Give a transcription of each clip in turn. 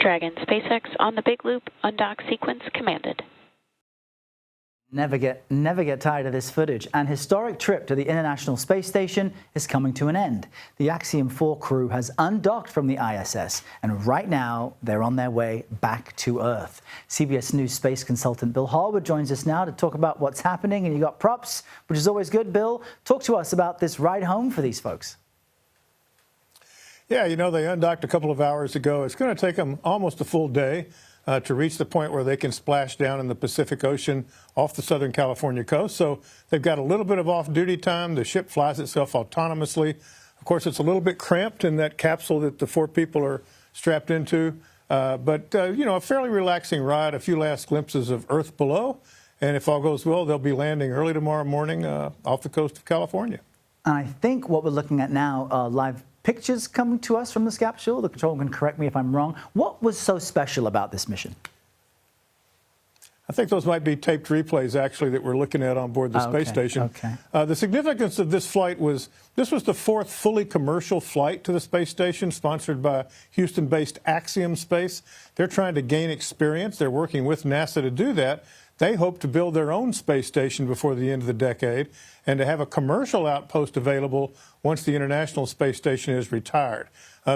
Dragon, SpaceX on the big loop, undock sequence commanded. Never get tired of this footage. An historic trip to the International Space Station is coming to an end. The Axiom 4 crew has undocked from the ISS, and right now they're on their way back to Earth. CBS News space consultant Bill Harwood joins us now to talk about what's happening, and you got props, which is always good. Bill, talk to us about this ride home for these folks. Yeah, you know, they undocked a couple of hours ago. It's going to take them almost a full day to reach the point where they can splash down in the Pacific Ocean off the Southern California coast. So they've got a little bit of off-duty time. The ship flies itself autonomously. Of course, it's a little bit cramped in that capsule that the 4 people are strapped into. But you know, a fairly relaxing ride, a few last glimpses of Earth below. And if all goes well, they'll be landing early tomorrow morning off the coast of California. And I think what we're looking at now are live pictures coming to us from this capsule. The controller can correct me if I'm wrong. What was so special about this mission? I think those might be taped replays, actually, that we're looking at on board the space station. Okay. The significance of this flight was, this was the 4th fully commercial flight to the space station, sponsored by Houston-based Axiom Space. They're trying to gain experience. They're working with NASA to do that. They hope to build their own space station before the end of the decade and to have a commercial outpost available once the International Space Station is retired.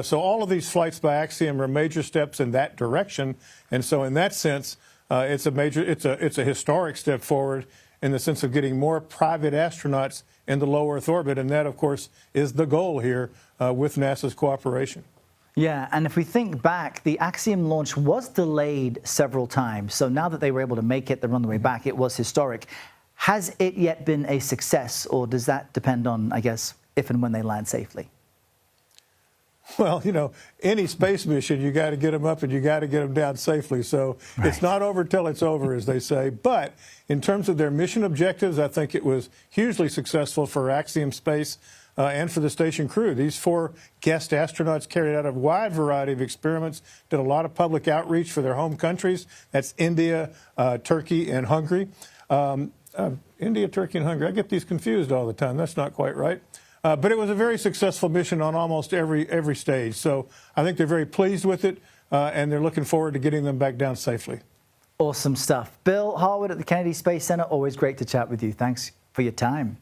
So all of these flights by Axiom are major steps in that direction. And so in that sense, it's a historic step forward in the sense of getting more private astronauts into low Earth orbit. And that, of course, is the goal here with NASA's cooperation. Yeah, and if we think back, the Axiom launch was delayed several times. So now that they were able to make it, they're on the way back, it was historic. Has it yet been a success, or does that depend on, I guess, if and when they land safely? Well, you know, any space mission, you got to get them up and you got to get them down safely. So It's not over till it's over, as they say. But in terms of their mission objectives, I think it was hugely successful for Axiom Space and for the station crew. These 4 guest astronauts carried out a wide variety of experiments, did a lot of public outreach for their home countries. That's India, Turkey, and Hungary. India, Turkey, and Hungary. I get these confused all the time. That's not quite right. But it was a very successful mission on almost every stage. So I think they're very pleased with it, and they're looking forward to getting them back down safely. Awesome stuff. Bill Harwood at the Kennedy Space Center, always great to chat with you. Thanks for your time.